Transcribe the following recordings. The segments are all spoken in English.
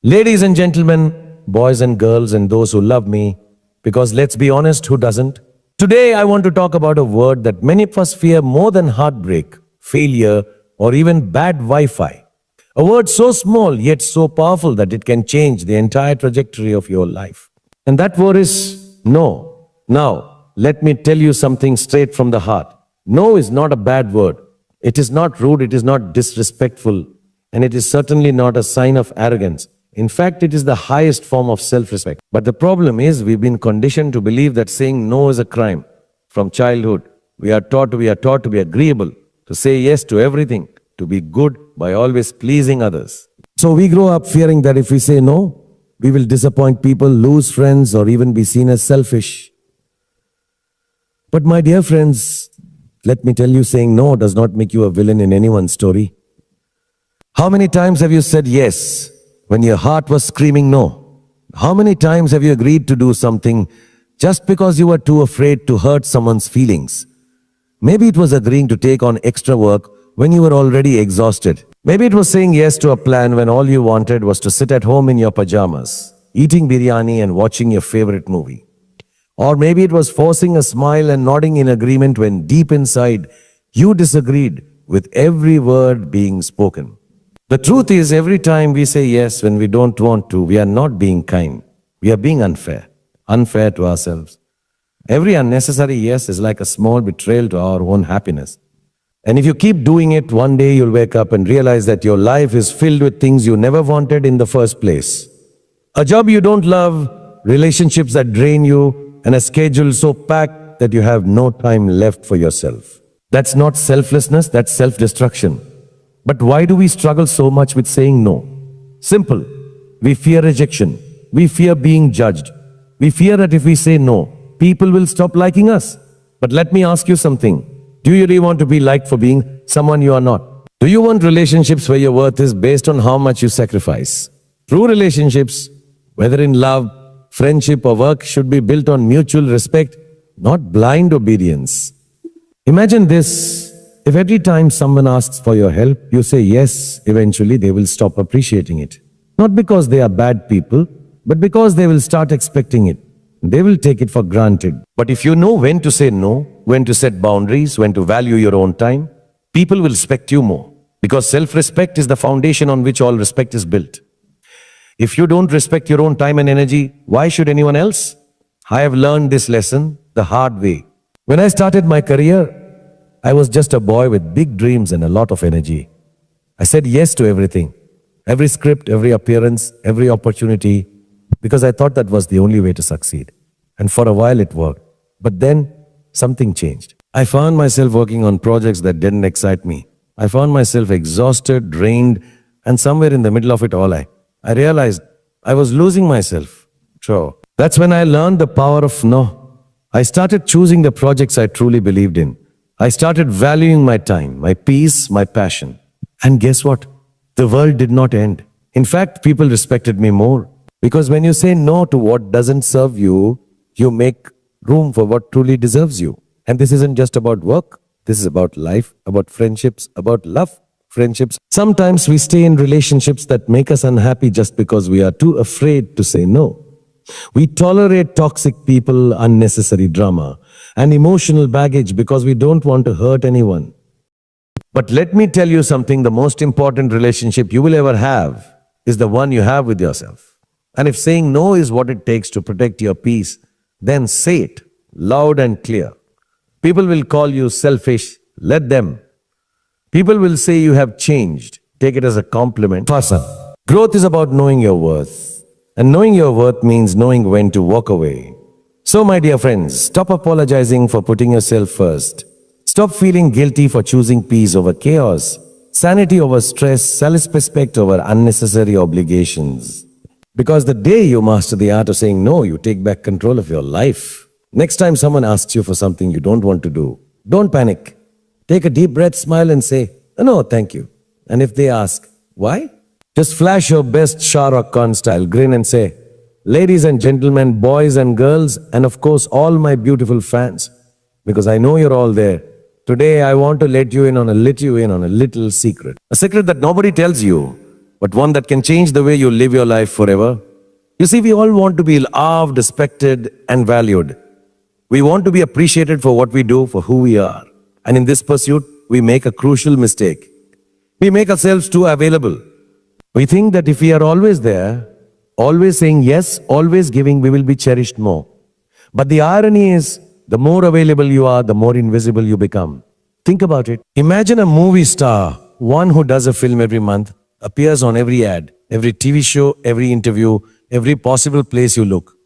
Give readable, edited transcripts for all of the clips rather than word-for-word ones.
Ladies and gentlemen, boys and girls, and those who love me, because let's be honest, who doesn't? Today, I want to talk about a word that many of us fear more than heartbreak, failure, or even bad Wi Fi. A word so small yet so powerful that it can change the entire trajectory of your life. And that word is no. Now, let me tell you something straight from the heart. No is not a bad word. It is not rude, it is not disrespectful, and it is certainly not a sign of arrogance. In fact, it is the highest form of self-respect. But the problem is we've been conditioned to believe that saying no is a crime. From childhood, we are taught to be agreeable, to say yes to everything, to be good by always pleasing others. So we grow up fearing that if we say no, we will disappoint people, lose friends, or even be seen as selfish. But my dear friends, let me tell you, saying no does not make you a villain in anyone's story. How many times have you said yes when your heart was screaming no? How many times have you agreed to do something just because you were too afraid to hurt someone's feelings? Maybe it was agreeing to take on extra work when you were already exhausted. Maybe it was saying yes to a plan when all you wanted was to sit at home in your pajamas, eating biryani and watching your favorite movie. Or maybe it was forcing a smile and nodding in agreement when deep inside you disagreed with every word being spoken. The truth is, every time we say yes when we don't want to, we are not being kind. We are being unfair to ourselves. Every unnecessary yes is like a small betrayal to our own happiness. And if you keep doing it, one day you'll wake up and realize that your life is filled with things you never wanted in the first place. A job you don't love, relationships that drain you, and a schedule so packed that you have no time left for yourself. That's not selflessness, that's self-destruction. But why do we struggle so much with saying no? Simple. We fear rejection. We fear being judged. We fear that if we say no, people will stop liking us. But let me ask you something. Do you really want to be liked for being someone you are not? Do you want relationships where your worth is based on how much you sacrifice? True relationships, whether in love, friendship, or work, should be built on mutual respect, not blind obedience. Imagine this. If every time someone asks for your help, you say yes, eventually they will stop appreciating it. Not because they are bad people, but because they will start expecting it. They will take it for granted. But if you know when to say no, when to set boundaries, when to value your own time, people will respect you more. Because self-respect is the foundation on which all respect is built. If you don't respect your own time and energy, why should anyone else? I have learned this lesson the hard way. When I started my career, I was just a boy with big dreams and a lot of energy. I said yes to everything, every script, every appearance, every opportunity, because I thought that was the only way to succeed. And for a while it worked. But then something changed. I found myself working on projects that didn't excite me. I found myself exhausted, drained, and somewhere in the middle of it all, I realized I was losing myself. So that's when I learned the power of no. I started choosing the projects I truly believed in. I started valuing my time, my peace, my passion. And guess what? The world did not end. In fact, people respected me more. Because when you say no to what doesn't serve you, you make room for what truly deserves you. And this isn't just about work. This is about life, about friendships, about love. Friendships. Sometimes we stay in relationships that make us unhappy just because we are too afraid to say no. We tolerate toxic people, unnecessary drama, and emotional baggage because we don't want to hurt anyone. But let me tell you something, the most important relationship you will ever have is the one you have with yourself. And if saying no is what it takes to protect your peace, then say it loud and clear. People will call you selfish, let them. People will say you have changed, take it as a compliment. Fasan. Growth is about knowing your worth. And knowing your worth means knowing when to walk away. So my dear friends, stop apologizing for putting yourself first. Stop feeling guilty for choosing peace over chaos, sanity over stress, self-respect over unnecessary obligations. Because the day you master the art of saying no, you take back control of your life. Next time someone asks you for something you don't want to do, don't panic. Take a deep breath, smile and say, no, thank you. And if they ask, why? Just flash your best Shah Rukh Khan style grin and say, ladies and gentlemen, boys and girls, and of course all my beautiful fans, because I know you're all there. Today I want to let you in on a little secret. A secret that nobody tells you. but one that can change the way you live your life forever. You see, we all want to be loved, respected, and valued. We want to be appreciated for what we do, for who we are. And in this pursuit, we make a crucial mistake. We make ourselves too available. We think that if we are always there, always saying yes, always giving, we will be cherished more. But the irony is, the more available you are, the more invisible you become. Think about it. Imagine a movie star, one who does a film every month, appears on every ad, every TV show, every interview, every possible place you look.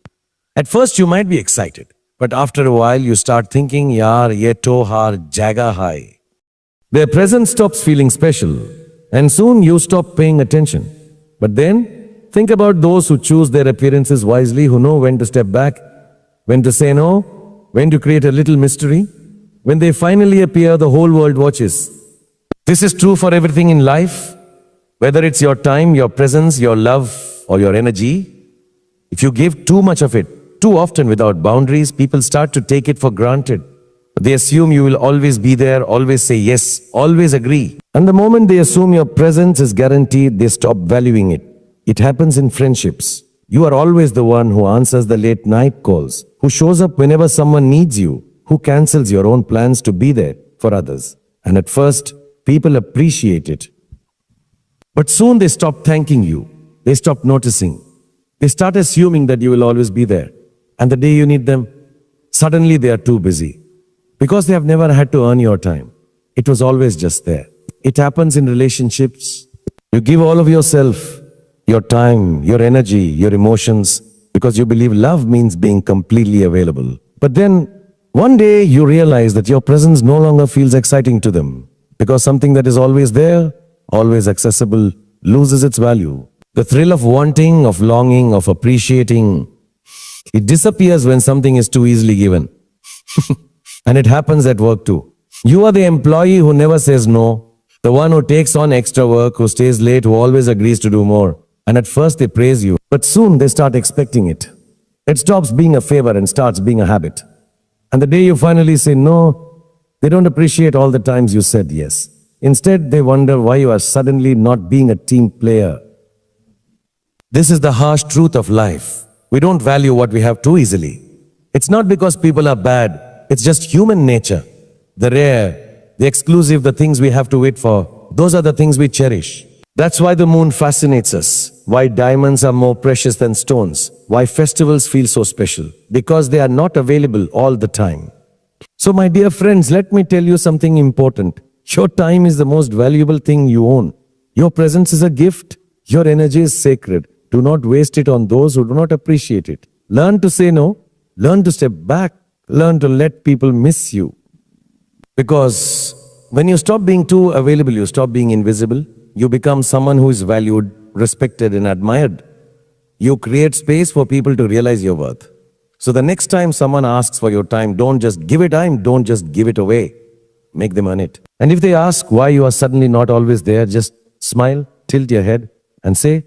At first you might be excited, but after a while you start thinking, yaar, ye to har jaga hai. Their presence stops feeling special, and soon you stop paying attention. But then, think about those who choose their appearances wisely, who know when to step back, when to say no, when to create a little mystery. When they finally appear, the whole world watches. This is true for everything in life. Whether it's your time, your presence, your love, or your energy, if you give too much of it, too often without boundaries, people start to take it for granted. They assume you will always be there, always say yes, always agree. And the moment they assume your presence is guaranteed, they stop valuing it. It happens in friendships. You are always the one who answers the late night calls, who shows up whenever someone needs you, who cancels your own plans to be there for others. And at first, people appreciate it. But soon they stop thanking you. They stop noticing. They start assuming that you will always be there. And the day you need them, suddenly they are too busy. Because they have never had to earn your time. It was always just there. It happens in relationships. You give all of yourself, your time, your energy, your emotions, because you believe love means being completely available. But then, one day you realize that your presence no longer feels exciting to them, because something that is always there, always accessible, loses its value. The thrill of wanting, of longing, of appreciating, it disappears when something is too easily given. And it happens at work too. You are the employee who never says no, the one who takes on extra work, who stays late, who always agrees to do more. And at first they praise you, but soon they start expecting it. It stops being a favor and starts being a habit. And the day you finally say no, they don't appreciate all the times you said yes. Instead, they wonder why you are suddenly not being a team player. This is the harsh truth of life. We don't value what we have too easily. It's not because people are bad. It's just human nature. The rare, the exclusive, the things we have to wait for, those are the things we cherish. That's why the moon fascinates us, why diamonds are more precious than stones, why festivals feel so special, because they are not available all the time. So my dear friends, let me tell you something important. Your time is the most valuable thing you own. Your presence is a gift. Your energy is sacred. Do not waste it on those who do not appreciate it. Learn to say no. Learn to step back. Learn to let people miss you. Because when you stop being too available, you stop being invisible. You become someone who is valued, respected, and admired. You create space for people to realize your worth. So the next time someone asks for your time, don't just give it time, don't just give it away. Make them earn it. And if they ask why you are suddenly not always there, just smile, tilt your head, and say,